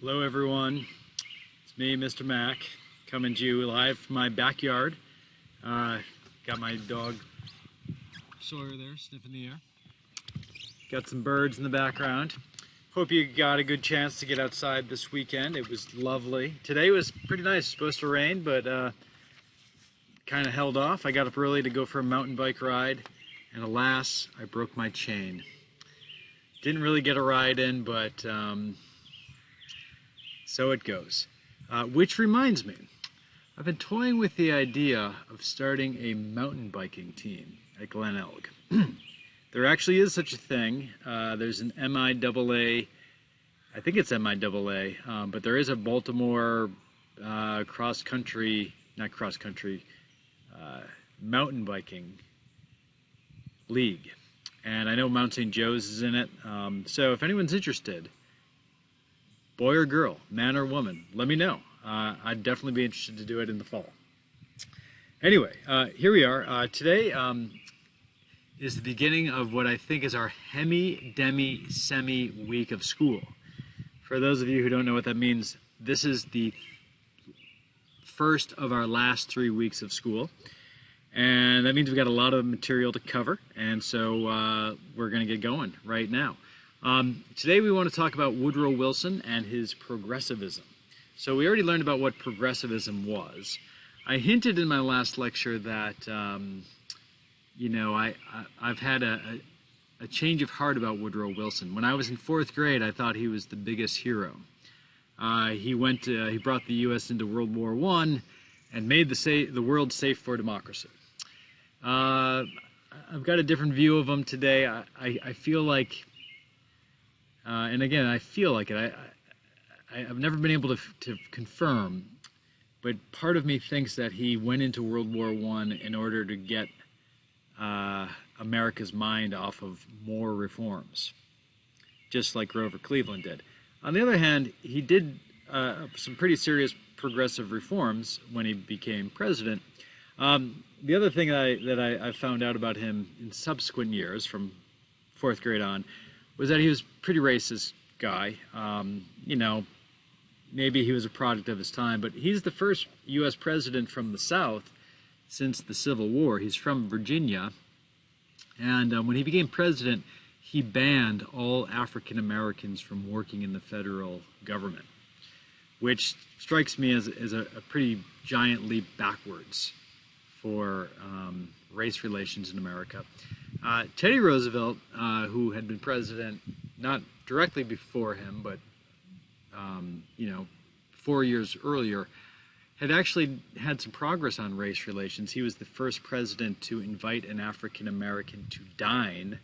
Hello everyone, it's me, Mr. Mac, coming to you live from my backyard. Got my dog Sawyer there, sniffing the air. Got some birds in the background. Hope you got a good chance to get outside this weekend. It was lovely. Today was pretty nice, supposed to rain, but kind of held off. I got up early to go for a mountain bike ride, and alas, I broke my chain. Didn't really get a ride in, but so it goes. Which reminds me, I've been toying with the idea of starting a mountain biking team at Glen Elg. There actually is such a thing. There's an MIAA, I think it's MIAA, but there is a Baltimore mountain biking league. And I know Mount St. Joe's is in it. So if anyone's interested, boy or girl, man or woman, let me know. I'd definitely be interested to do it in the fall. Anyway, here we are. Today is the beginning of what I think is our hemi-demi-semi week of school. For those of you who don't know what that means, this is the first of our last 3 weeks of school. And that means we've got a lot of material to cover, and so we're going to get going right now. Today we want to talk about Woodrow Wilson and his progressivism. So we already learned about what progressivism was. I hinted in my last lecture that, I've had a change of heart about Woodrow Wilson. When I was in 4th grade, I thought he was the biggest hero. He brought the U.S. into World War I and made the world safe for democracy. I've got a different view of him today. I feel like, and again, I feel like it. I've never been able to confirm, but part of me thinks that he went into World War I in order to get America's mind off of more reforms, just like Grover Cleveland did. On the other hand, he did some pretty serious progressive reforms when he became president. The other thing that I found out about him in subsequent years, from 4th grade on, was that he was a pretty racist guy. Maybe he was a product of his time, but he's the first U.S. president from the South since the Civil War. He's from Virginia, and when he became president, he banned all African Americans from working in the federal government, which strikes me as a pretty giant leap backwards for race relations in America. Teddy Roosevelt, who had been president not directly before him, but 4 years earlier, had actually had some progress on race relations. He was the first president to invite an African American to dine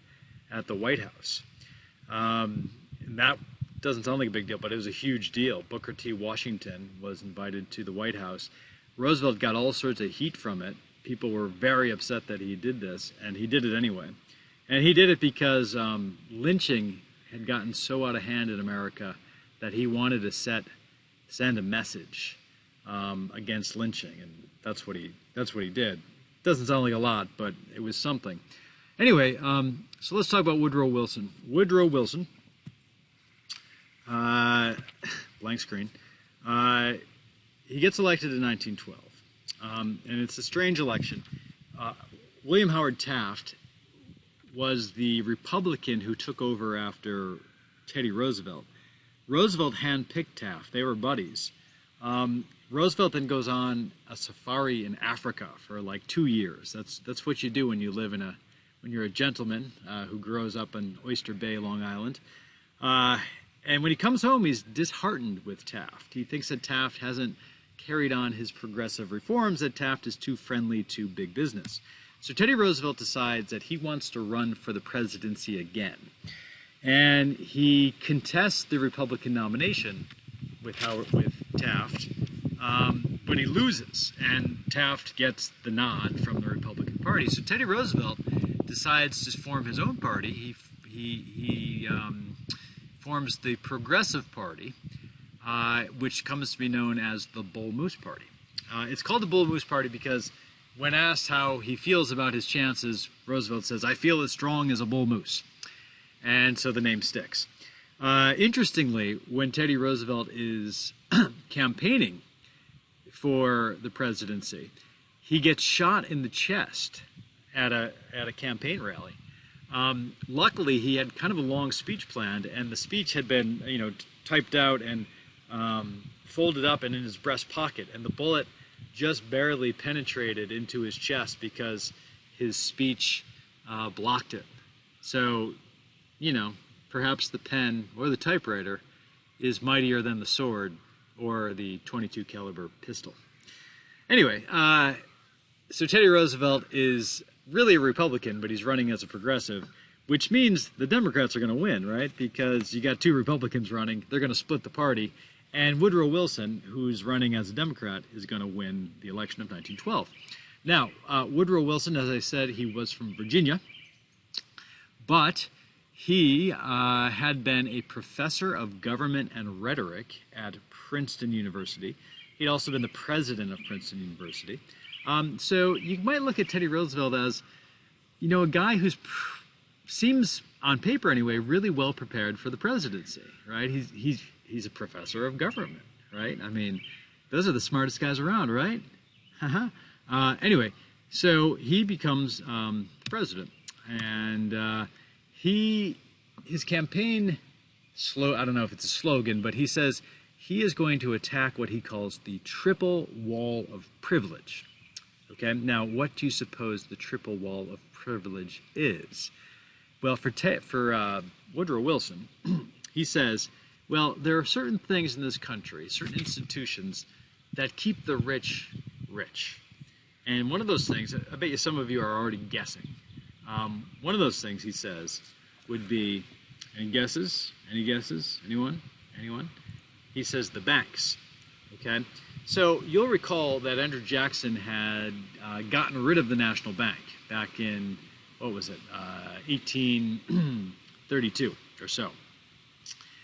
at the White House. And that doesn't sound like a big deal, but it was a huge deal. Booker T. Washington was invited to the White House. Roosevelt got all sorts of heat from it. People were very upset that he did this, and he did it anyway. And he did it because lynching had gotten so out of hand in America that he wanted to send a message against lynching, and that's what he did. Doesn't sound like a lot, but it was something. Anyway, so let's talk about Woodrow Wilson. Woodrow Wilson, blank screen. He gets elected in 1912, and it's a strange election. William Howard Taft was the Republican who took over after Teddy Roosevelt. Roosevelt handpicked Taft. They were buddies. Roosevelt then goes on a safari in Africa for like 2 years. That's what you do when you live when you're a gentleman who grows up in Oyster Bay, Long Island. And when he comes home, he's disheartened with Taft. He thinks that Taft hasn't carried on his progressive reforms, that Taft is too friendly to big business. So Teddy Roosevelt decides that he wants to run for the presidency again. And he contests the Republican nomination with Taft, but he loses, and Taft gets the nod from the Republican Party. So Teddy Roosevelt decides to form his own party. He forms the Progressive Party, which comes to be known as the Bull Moose Party. It's called the Bull Moose Party because when asked how he feels about his chances, Roosevelt says, "I feel as strong as a bull moose." And so the name sticks. Interestingly, when Teddy Roosevelt is campaigning for the presidency, he gets shot in the chest at a campaign rally. Luckily, he had kind of a long speech planned, and the speech had been, typed out and folded up and in his breast pocket, and the bullet just barely penetrated into his chest because his speech blocked it. So, perhaps the pen or the typewriter is mightier than the sword or the .22 caliber pistol. Anyway, so Teddy Roosevelt is really a Republican, but he's running as a progressive, which means the Democrats are going to win, right? Because you got two Republicans running, they're going to split the party, and Woodrow Wilson, who's running as a Democrat, is going to win the election of 1912. Now, Woodrow Wilson, as I said, he was from Virginia, but he had been a professor of government and rhetoric at Princeton University. He'd also been the president of Princeton University. So you might look at Teddy Roosevelt as, a guy who's seems, on paper anyway, really well prepared for the presidency, right? He's a professor of government, right? I mean, those are the smartest guys around, right? Anyway, so he becomes president, and his campaign I don't know if it's a slogan, but he says he is going to attack what he calls the triple wall of privilege. Okay, now what do you suppose the triple wall of privilege is? Well, for Woodrow Wilson, he says, well, there are certain things in this country, certain institutions that keep the rich rich. And one of those things, I bet you some of you are already guessing. One of those things, he says, would be, any guesses? Any guesses? Anyone? Anyone? He says the banks. Okay? So you'll recall that Andrew Jackson had gotten rid of the National Bank back in, 1832 or so.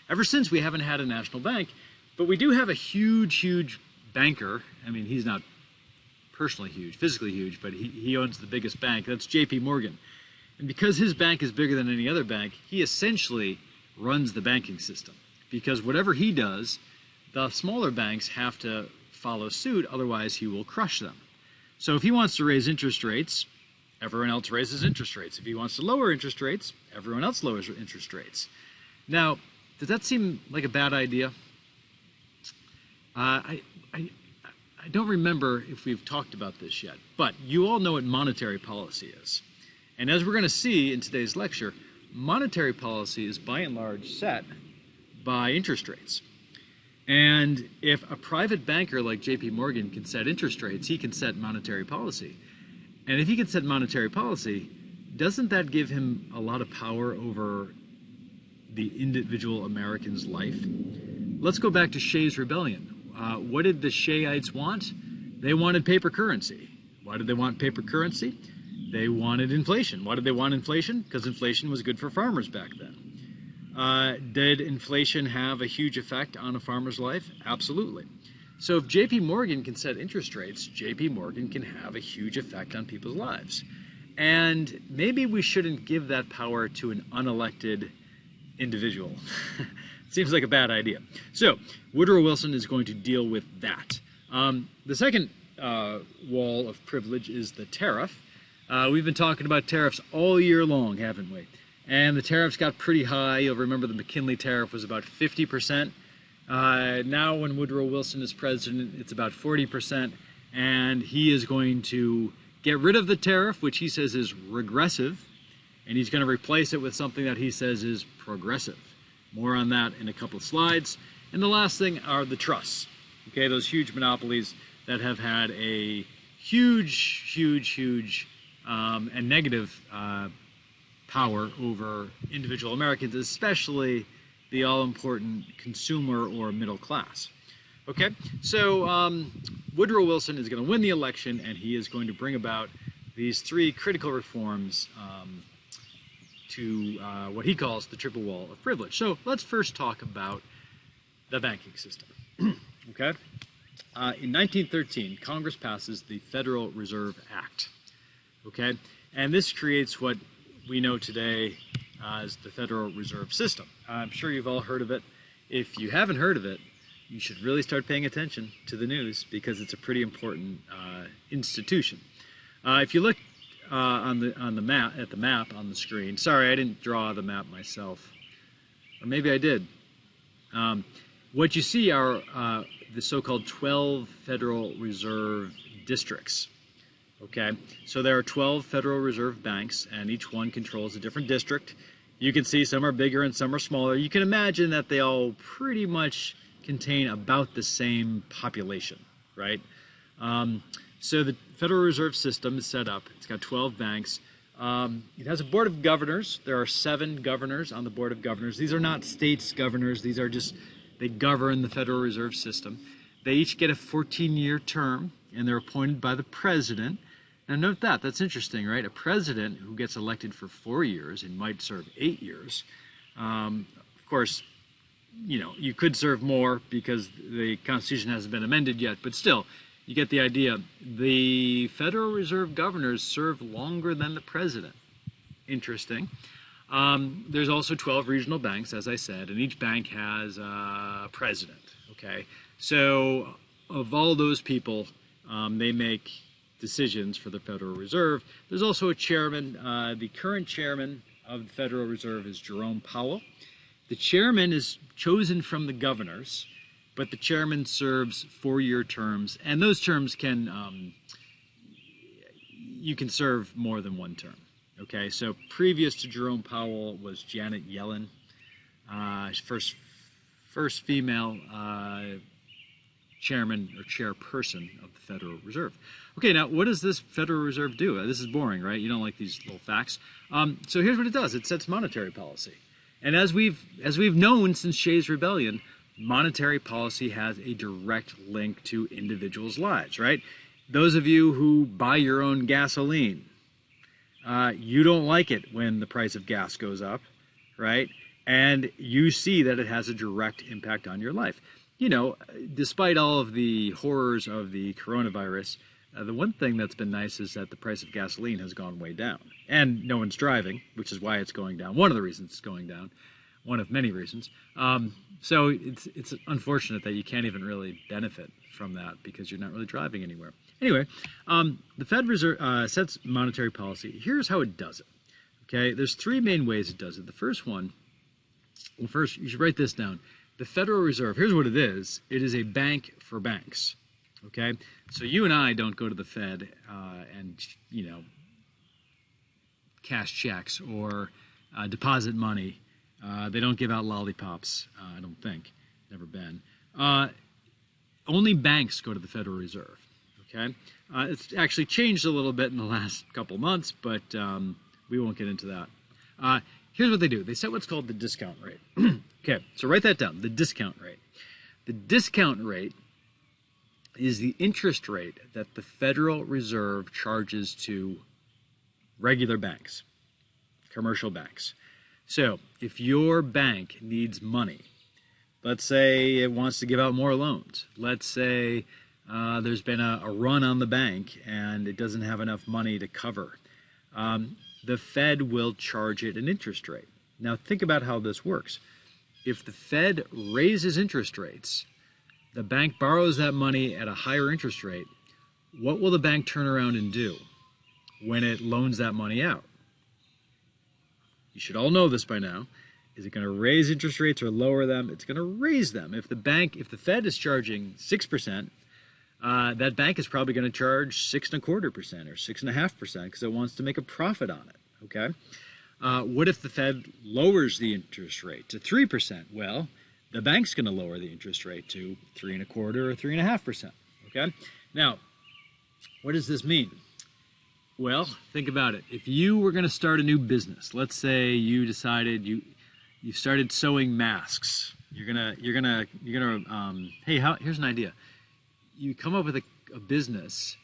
Ever since, we haven't had a national bank, but we do have a huge banker. I mean, he's not personally huge, physically huge, but he owns the biggest bank. That's J.P. Morgan. And because his bank is bigger than any other bank, he essentially runs the banking system. Because whatever he does, the smaller banks have to follow suit, otherwise he will crush them. So if he wants to raise interest rates, everyone else raises interest rates. If he wants to lower interest rates, everyone else lowers interest rates. Now, does that seem like a bad idea? I don't remember if we've talked about this yet, but you all know what monetary policy is. And as we're going to see in today's lecture, monetary policy is by and large set by interest rates. And if a private banker like J.P. Morgan can set interest rates, he can set monetary policy. And if he can set monetary policy, doesn't that give him a lot of power over the individual American's life? Let's go back to Shays' Rebellion. What did the Shayites want? They wanted paper currency. Why did they want paper currency? They wanted inflation. Why did they want inflation? Because inflation was good for farmers back then. Did inflation have a huge effect on a farmer's life? Absolutely. So if J.P. Morgan can set interest rates, J.P. Morgan can have a huge effect on people's lives. And maybe we shouldn't give that power to an unelected individual. Seems like a bad idea. So Woodrow Wilson is going to deal with that. The second wall of privilege is the tariff. We've been talking about tariffs all year long, haven't we? And the tariffs got pretty high. You'll remember the McKinley tariff was about 50%. Now when Woodrow Wilson is president, it's about 40%. And he is going to get rid of the tariff, which he says is regressive, and he's going to replace it with something that he says is progressive. More on that in a couple of slides. And the last thing are the trusts. Okay, those huge monopolies that have had a huge and negative power over individual Americans, especially the all-important consumer or middle class. Okay, so Woodrow Wilson is going to win the election, and he is going to bring about these three critical reforms to what he calls the triple wall of privilege. So let's first talk about the banking system. Okay, in 1913, Congress passes the Federal Reserve Act. Okay, and this creates what we know today is the Federal Reserve System. I'm sure you've all heard of it. If you haven't heard of it, you should really start paying attention to the news because it's a pretty important institution. If you look on the map on the screen, sorry, I didn't draw the map myself, or maybe I did. What you see are the so-called 12 Federal Reserve districts. Okay, so there are 12 Federal Reserve banks, and each one controls a different district. You can see some are bigger and some are smaller. You can imagine that they all pretty much contain about the same population, right? So the Federal Reserve System is set up. It's got 12 banks. It has a board of governors. There are 7 governors on the board of governors. These are not states governors. These are just, they govern the Federal Reserve System. They each get a 14-year term, and they're appointed by the president. Now note that, that's interesting, right? A president who gets elected for 4 years and might serve 8 years. Of course, you know, you could serve more because the Constitution hasn't been amended yet, but still, you get the idea. The Federal Reserve governors serve longer than the president. Interesting. There's also 12 regional banks, as I said, and each bank has a president, okay? So of all those people, they make decisions for the Federal Reserve. There's also a chairman. The current chairman of the Federal Reserve is Jerome Powell. The chairman is chosen from the governors, but the chairman serves 4-year terms, and those terms can, you can serve more than one term. Okay, so previous to Jerome Powell was Janet Yellen, first female chairman or chairperson of the Federal Reserve. Okay, now what does this Federal Reserve do? This is boring, right? You don't like these little facts. So here's what it does. It sets monetary policy. And as we've known since Shays' Rebellion, monetary policy has a direct link to individuals' lives, right? Those of you who buy your own gasoline, you don't like it when the price of gas goes up, right? And you see that it has a direct impact on your life. You know, despite all of the horrors of the coronavirus, the one thing that's been nice is that the price of gasoline has gone way down. And no one's driving, which is why it's going down. One of the reasons it's going down. One of many reasons. So it's unfortunate that you can't even really benefit from that because you're not really driving anywhere. Anyway, the Fed Reserve sets monetary policy. Here's how it does it. Okay, there's 3 main ways it does it. The first one, well, first you should write this down. The Federal Reserve, here's what it is. It is a bank for banks. Okay, so you and I don't go to the Fed and, you know, cash checks or deposit money. They don't give out lollipops, I don't think. Never been. Only banks go to the Federal Reserve, okay? It's actually changed a little bit in the last couple months, but we won't get into that. Here's what they do. They set what's called the discount rate. Okay, so write that down, the discount rate. The discount rate is the interest rate that the Federal Reserve charges to regular banks, commercial banks. So if your bank needs money, let's say it wants to give out more loans. Let's say there's been a run on the bank and it doesn't have enough money to cover. The Fed will charge it an interest rate. Now think about how this works. If the Fed raises interest rates, the bank borrows that money at a higher interest rate, what will the bank turn around and do when it loans that money out? You should all know this by now. Is it going to raise interest rates or lower them? It's going to raise them. If the Fed is charging 6%, that bank is probably going to charge 6.25% or 6.5% because it wants to make a profit on it. Okay. What if the Fed lowers the interest rate to 3%? Well, the bank's going to lower the interest rate to 3.25% or 3.5%. Okay. Now, what does this mean? Well, think about it. If you were going to start a new business, let's say you decided you started sewing masks. You're gonna. Hey, here's an idea. You come up with a business.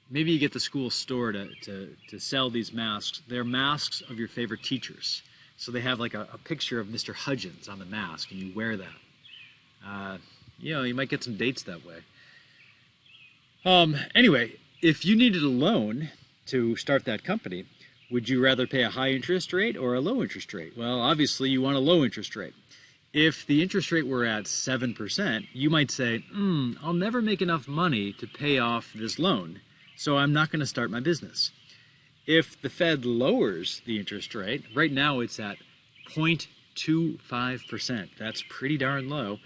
Maybe you get the school store to sell these masks. They're masks of your favorite teachers. So they have like a picture of Mr. Hudgens on the mask, and you wear that. You know, you might get some dates that way. Anyway, if you needed a loan to start that company, Would you rather pay a high interest rate or a low interest rate? Well, obviously you want a low interest rate. If the interest rate were at 7%, you might say, I'll never make enough money to pay off this loan, so I'm not going to start my business. If the Fed lowers the interest rate, right now it's at 0.25%. That's pretty darn low.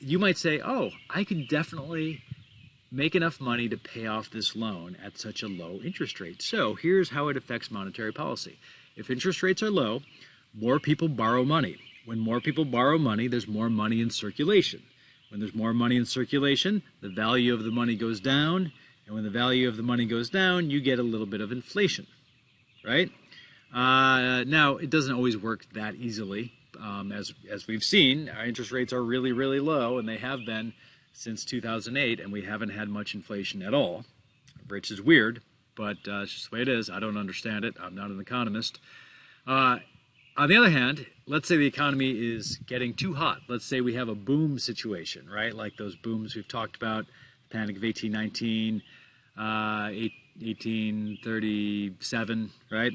You might say, oh, I could definitely make enough money to pay off this loan at such a low interest rate. So here's how it affects monetary policy. If interest rates are low, more people borrow money. When more people borrow money, there's more money in circulation. When there's more money in circulation, the value of the money goes down. And when the value of the money goes down, you get a little bit of inflation, right? Now, it doesn't always work that easily. As we've seen, our interest rates are really, really low, and they have been since 2008, and we haven't had much inflation at all, which is weird, but it's just the way it is. I don't understand it. I'm not an economist. On the other hand, let's say the economy is getting too hot. Let's say we have a boom situation, right? Like those booms we've talked about, the Panic of 1819, 1837, right?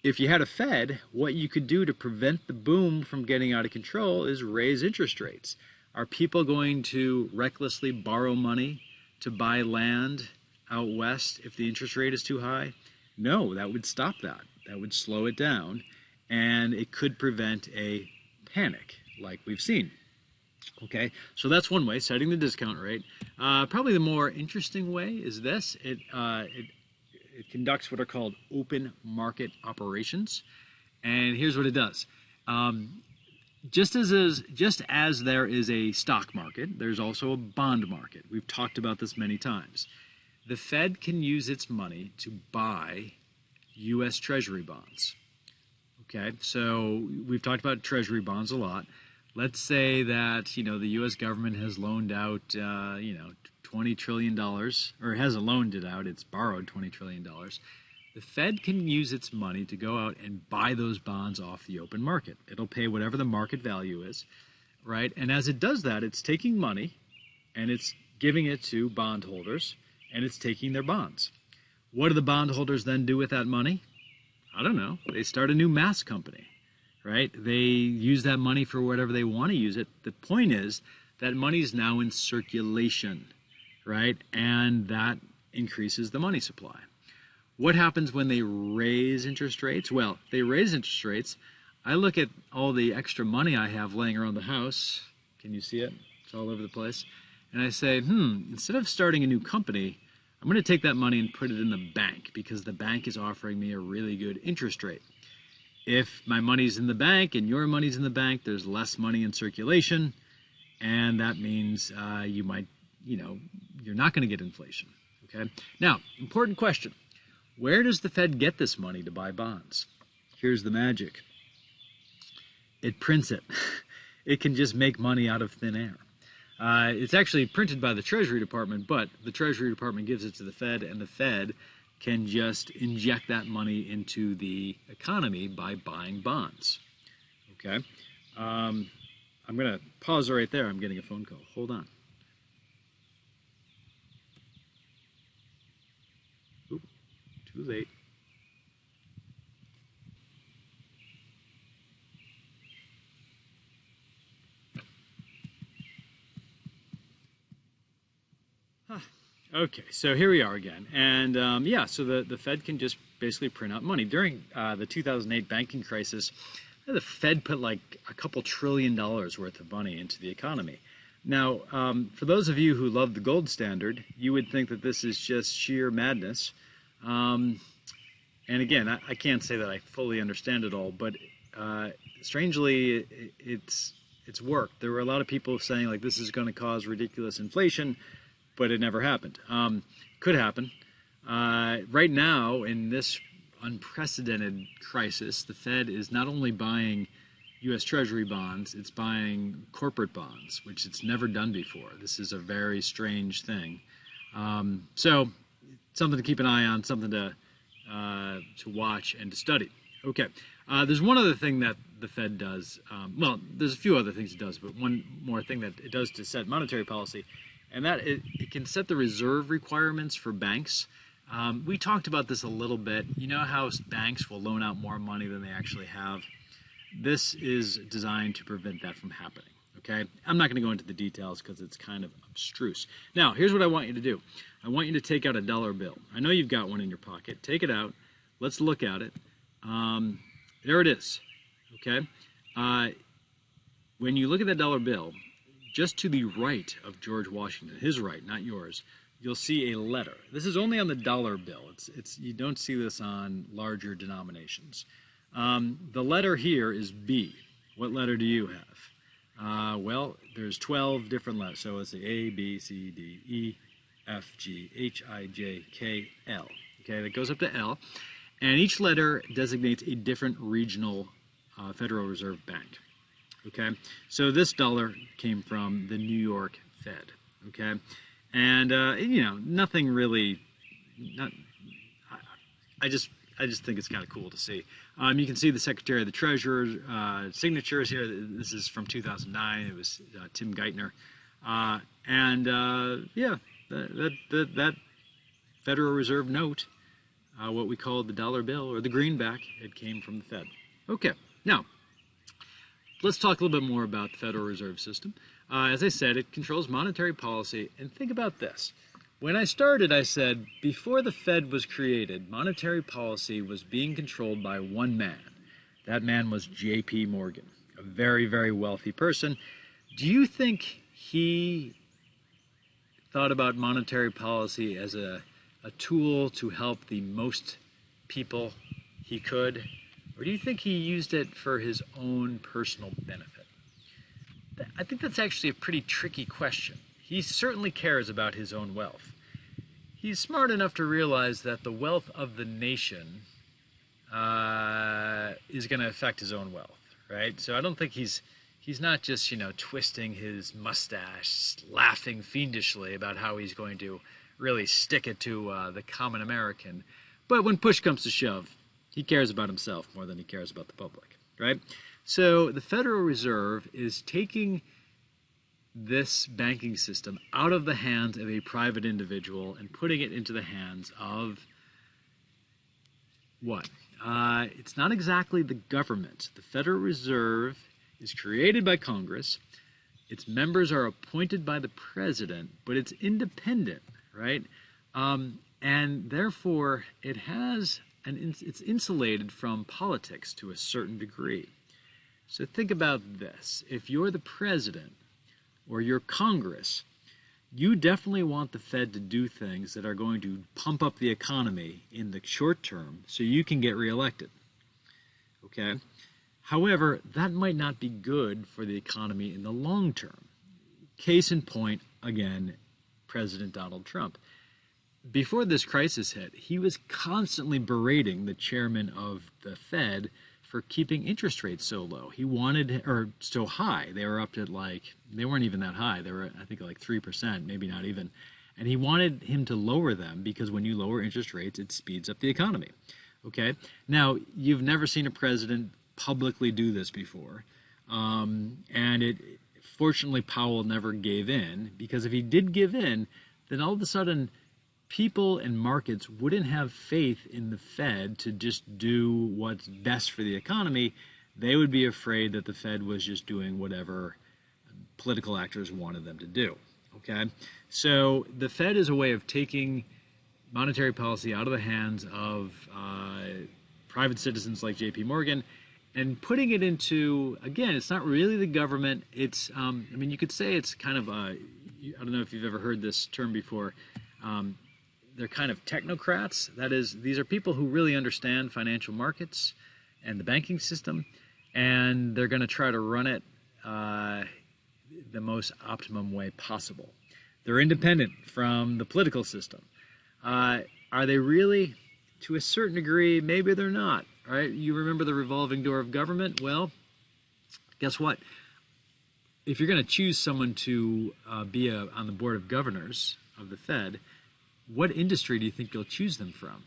If you had a Fed, what you could do to prevent the boom from getting out of control is raise interest rates. Are people going to recklessly borrow money to buy land out west if the interest rate is too high? No, that would stop that. That would slow it down, and it could prevent a panic like we've seen. Okay, so that's one way, setting the discount rate. Probably the more interesting way is this. It conducts what are called open market operations, and here's what it does. Just as there is a stock market, there's also a bond market. We've talked about this many times. The Fed can use its money to buy U.S. Treasury bonds. Okay, so we've talked about Treasury bonds a lot. Let's say that, the U.S. government has loaned out, $20 trillion, or hasn't loaned it out, it's borrowed $20 trillion. The Fed can use its money to go out and buy those bonds off the open market. It'll pay whatever the market value is, right? And as it does that, it's taking money and it's giving it to bondholders, and it's taking their bonds. What do the bondholders then do with that money? I don't know. They start a new mass company, right? They use that money for whatever they want to use it. The point is that money is now in circulation, right? And that increases the money supply. What happens when they raise interest rates? Well, they raise interest rates. I look at all the extra money I have laying around the house. Can you see it? It's all over the place. And I say, instead of starting a new company, I'm going to take that money and put it in the bank because the bank is offering me a really good interest rate. If my money's in the bank and your money's in the bank, there's less money in circulation, and that means you're not going to get inflation. Okay. Now, important question. Where does the Fed get this money to buy bonds? Here's the magic. It prints it. It can just make money out of thin air. It's actually printed by the Treasury Department, but the Treasury Department gives it to the Fed, and the Fed can just inject that money into the economy by buying bonds. Okay? I'm going to pause right there. I'm getting a phone call. Hold on. Oop, too late. Okay, so here we are again. And so the Fed can just basically print out money. During the 2008 banking crisis, the Fed put like a couple $1 trillion worth of money into the economy. Now, for those of you who love the gold standard, you would think that this is just sheer madness. And again, I can't say that I fully understand it all, but strangely, it's worked. There were a lot of people saying like this is going to cause ridiculous inflation, but it never happened. Could happen. Right now, in this unprecedented crisis, the Fed is not only buying U.S. Treasury bonds, it's buying corporate bonds, which it's never done before. This is a very strange thing. So something to keep an eye on, something to watch and to study. Okay. There's one other thing that the Fed does. There's a few other things it does, but one more thing that it does to set monetary policy, and that it can set the reserve requirements for banks. We talked about this a little bit. You know how banks will loan out more money than they actually have? This is designed to prevent that from happening. Okay, I'm not going to go into the details because it's kind of abstruse. Now, here's what I want you to do. I want you to take out a dollar bill. I know you've got one in your pocket. Take it out. Let's look at it. There it is. Okay. When you look at that dollar bill, just to the right of George Washington, his right, not yours, you'll see a letter. This is only on the dollar bill. You don't see this on larger denominations. The letter here is B. What letter do you have? Well, there's 12 different letters. So it's the A, B, C, D, E, F, G, H, I, J, K, L. Okay, that goes up to L. And each letter designates a different regional Federal Reserve Bank. Okay, so this dollar came from the New York Fed. Okay, and nothing really. I just think it's kind of cool to see. You can see the Secretary of the Treasurer signatures here. This is from 2009. It was Tim Geithner, that Federal Reserve note, what we call the dollar bill or the greenback, it came from the Fed. Okay, now let's talk a little bit more about the Federal Reserve System. As I said, it controls monetary policy. And think about this. When I started, I said, before the Fed was created, monetary policy was being controlled by one man. That man was J.P. Morgan, a very, very wealthy person. Do you think he thought about monetary policy as a tool to help the most people he could? Or do you think he used it for his own personal benefit? I think that's actually a pretty tricky question. He certainly cares about his own wealth. He's smart enough to realize that the wealth of the nation is going to affect his own wealth, right? So I don't think he's not just, twisting his mustache, laughing fiendishly about how he's going to really stick it to the common American. But when push comes to shove, he cares about himself more than he cares about the public, right? So the Federal Reserve is taking this banking system out of the hands of a private individual and putting it into the hands of what? It's not exactly the government. The Federal Reserve is created by Congress. Its members are appointed by the president, but it's independent, right? And therefore, it's insulated from politics to a certain degree. So think about this. If you're the president, or your Congress, you definitely want the Fed to do things that are going to pump up the economy in the short term so you can get reelected. Okay? However, that might not be good for the economy in the long term. Case in point, again, President Donald Trump. Before this crisis hit, he was constantly berating the chairman of the Fed for keeping interest rates so low. So high. They were up to they weren't even that high. They were, I think, 3%, maybe not even. And he wanted him to lower them because when you lower interest rates, it speeds up the economy. Okay? Now, you've never seen a president publicly do this before. Fortunately, Powell never gave in, because if he did give in, then all of a sudden, people and markets wouldn't have faith in the Fed to just do what's best for the economy. They would be afraid that the Fed was just doing whatever political actors wanted them to do. Okay? So the Fed is a way of taking monetary policy out of the hands of private citizens like J.P. Morgan and putting it into, again, it's not really the government. It's, you could say it's kind of, I don't know if you've ever heard this term before, they're kind of technocrats. That is, these are people who really understand financial markets and the banking system, and they're going to try to run it the most optimum way possible. They're independent from the political system. Are they really? To a certain degree, maybe they're not. Right? You remember the revolving door of government? Well, guess what? If you're going to choose someone to be on the board of governors of the Fed, what industry do you think you'll choose them from?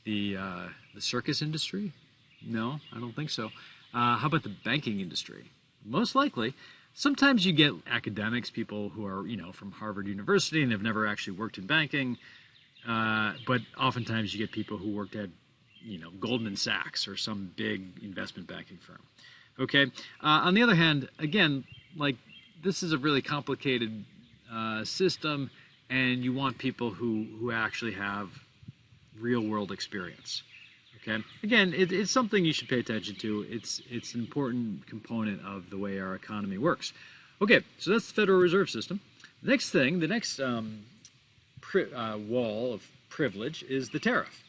The circus industry? No, I don't think so. How about the banking industry? Most likely. Sometimes you get academics, people who are, from Harvard University and have never actually worked in banking. But oftentimes you get people who worked at, Goldman Sachs or some big investment banking firm. Okay. On the other hand, again, like this is a really complicated system, and you want people who actually have real world experience. Okay. Again, it's something you should pay attention to. It's an important component of the way our economy works. Okay, so that's the Federal Reserve System. The next wall of privilege is the tariff.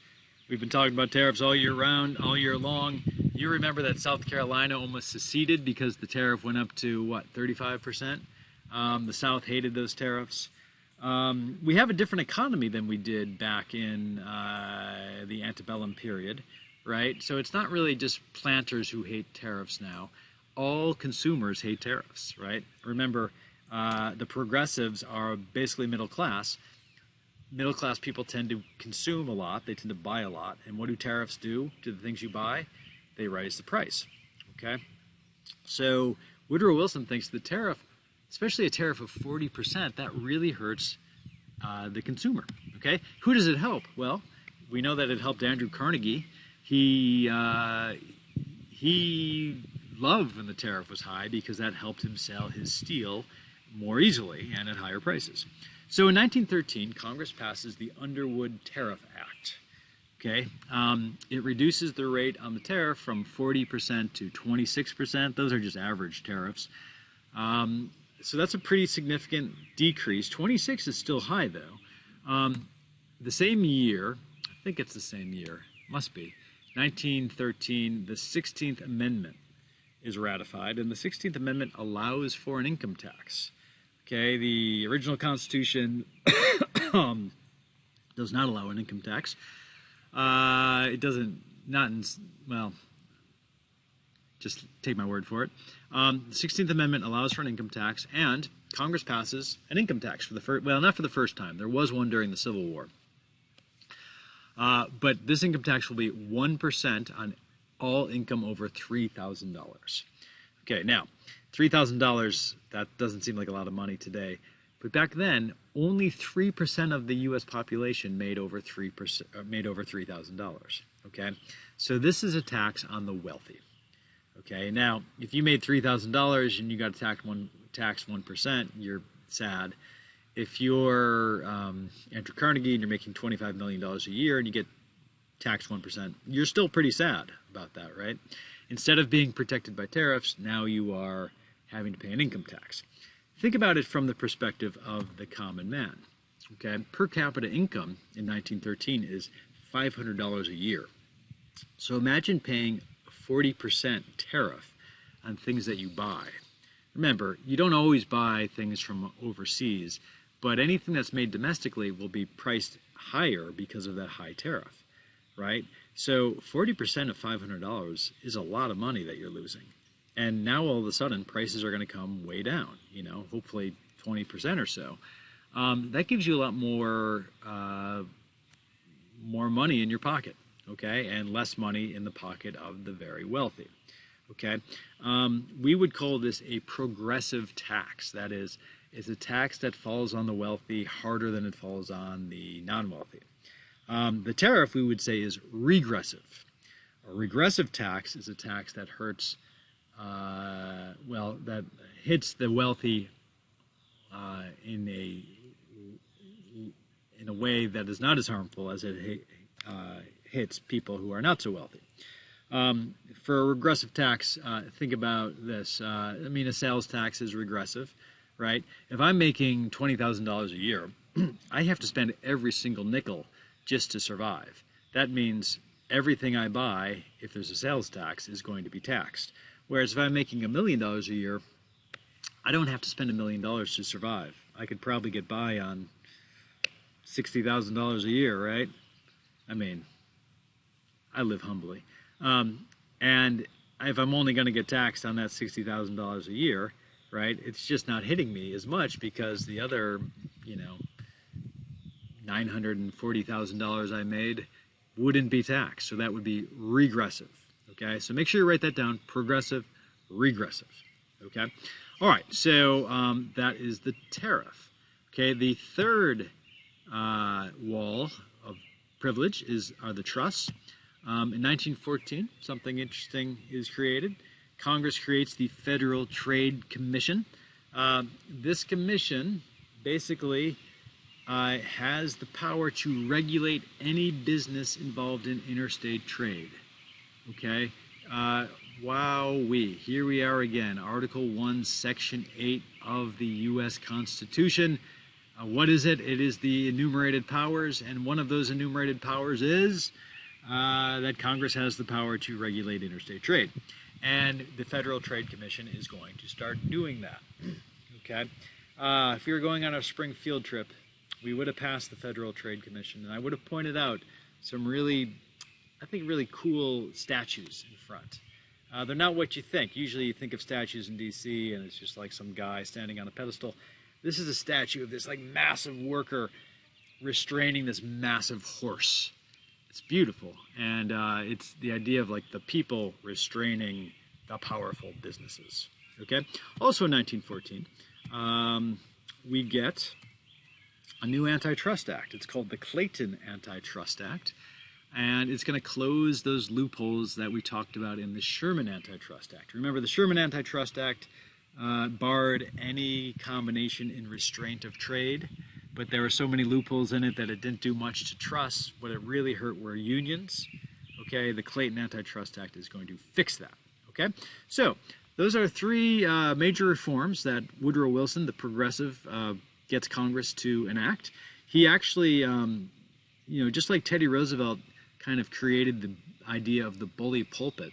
We've been talking about tariffs all year round, all year long. You remember that South Carolina almost seceded because the tariff went up to, 35%? The South hated those tariffs. We have a different economy than we did back in the antebellum period, right? So it's not really just planters who hate tariffs now. All consumers hate tariffs, right? Remember, the progressives are basically middle class. Middle class people tend to consume a lot. They tend to buy a lot. And what do tariffs do to the things you buy? They raise the price, okay? So Woodrow Wilson thinks the tariff, especially a tariff of 40%, that really hurts the consumer, okay? Who does it help? Well, we know that it helped Andrew Carnegie. He loved when the tariff was high because that helped him sell his steel more easily and at higher prices. So in 1913, Congress passes the Underwood Tariff Act. Okay, it reduces the rate on the tariff from 40% to 26%. Those are just average tariffs. So that's a pretty significant decrease. 26 is still high, though. The same year, I think it's the same year, must be, 1913, the 16th Amendment is ratified, and the 16th Amendment allows for an income tax. Okay, the original Constitution does not allow an income tax. It doesn't, just take my word for it. The 16th Amendment allows for an income tax, and Congress passes an income tax for the first, not for the first time. There was one during the Civil War. But this income tax will be 1% on all income over $3,000. Okay, now, $3,000, that doesn't seem like a lot of money today. But back then, only 3% of the U.S. population made over $3,000. Okay, so this is a tax on the wealthy. Okay, now if you made $3,000 and you got taxed 1%, you're sad. If you're Andrew Carnegie and you're making $25 million a year and you get taxed 1%, you're still pretty sad about that, right? Instead of being protected by tariffs, now you are having to pay an income tax. Think about it from the perspective of the common man. Okay, per capita income in 1913 is $500 a year. So imagine paying a 40% tariff on things that you buy. Remember, you don't always buy things from overseas, but anything that's made domestically will be priced higher because of that high tariff, right? So 40% of $500 is a lot of money that you're losing. And now all of a sudden, prices are going to come way down, hopefully 20% or so. That gives you a lot more money in your pocket, okay, and less money in the pocket of the very wealthy, okay. We would call this a progressive tax. That is a tax that falls on the wealthy harder than it falls on the non-wealthy. The tariff, we would say, is regressive. A regressive tax is a tax that hurts, that hits the wealthy in a way that is not as harmful as it hits people who are not so wealthy. For a regressive tax, think about this. A sales tax is regressive, right? If I'm making $20,000 a year, I have to spend every single nickel just to survive. That means everything I buy, if there's a sales tax, is going to be taxed. Whereas if I'm making $1 million a year, I don't have to spend $1 million to survive. I could probably get by on $60,000 a year, right? I live humbly. And if I'm only going to get taxed on that $60,000 a year, right, it's just not hitting me as much because the other, $940,000 I made wouldn't be taxed. So that would be regressive, okay? So make sure you write that down, progressive, regressive, okay? All right, so that is the tariff. Okay, the third wall of privilege are the trusts. In 1914, something interesting is created. Congress creates the Federal Trade Commission. This commission basically has the power to regulate any business involved in interstate trade. Okay? Wowee. Here we are again. Article 1, Section 8 of the U.S. Constitution. What is it? It is the enumerated powers, and one of those enumerated powers is that Congress has the power to regulate interstate trade. And the Federal Trade Commission is going to start doing that. Okay? If we were going on a spring field trip, we would have passed the Federal Trade Commission, and I would have pointed out some really cool statues in front. They're not what you think. Usually you think of statues in D.C. and it's just like some guy standing on a pedestal. This is a statue of this like massive worker restraining this massive horse. It's beautiful, and it's the idea of like the people restraining the powerful businesses. Okay. Also in 1914, we get a new antitrust act. It's called the Clayton Antitrust Act. And it's going to close those loopholes that we talked about in the Sherman Antitrust Act. Remember, the Sherman Antitrust Act barred any combination in restraint of trade, but there were so many loopholes in it that it didn't do much to trusts. What it really hurt were unions. Okay, the Clayton Antitrust Act is going to fix that. Okay, so those are three major reforms that Woodrow Wilson, the progressive, gets Congress to enact. He actually, just like Teddy Roosevelt kind of created the idea of the bully pulpit,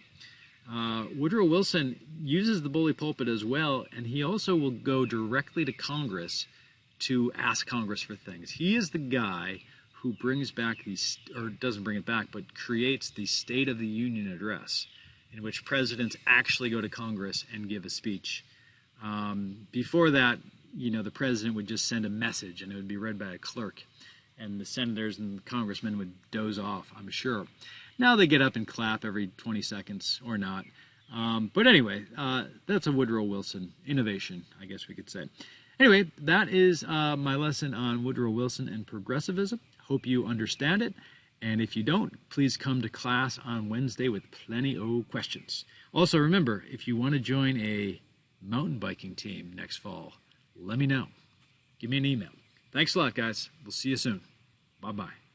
Woodrow Wilson uses the bully pulpit as well, and he also will go directly to Congress to ask Congress for things. He is the guy who brings back or doesn't bring it back, but creates the State of the Union address, in which presidents actually go to Congress and give a speech. Before that, the president would just send a message, and it would be read by a clerk, and the senators and congressmen would doze off, I'm sure. Now they get up and clap every 20 seconds, or not. But anyway, that's a Woodrow Wilson innovation, I guess we could say. Anyway, that is my lesson on Woodrow Wilson and progressivism. Hope you understand it. And if you don't, please come to class on Wednesday with plenty of questions. Also, remember, if you want to join a mountain biking team next fall, let me know. Give me an email. Thanks a lot, guys. We'll see you soon. Bye-bye.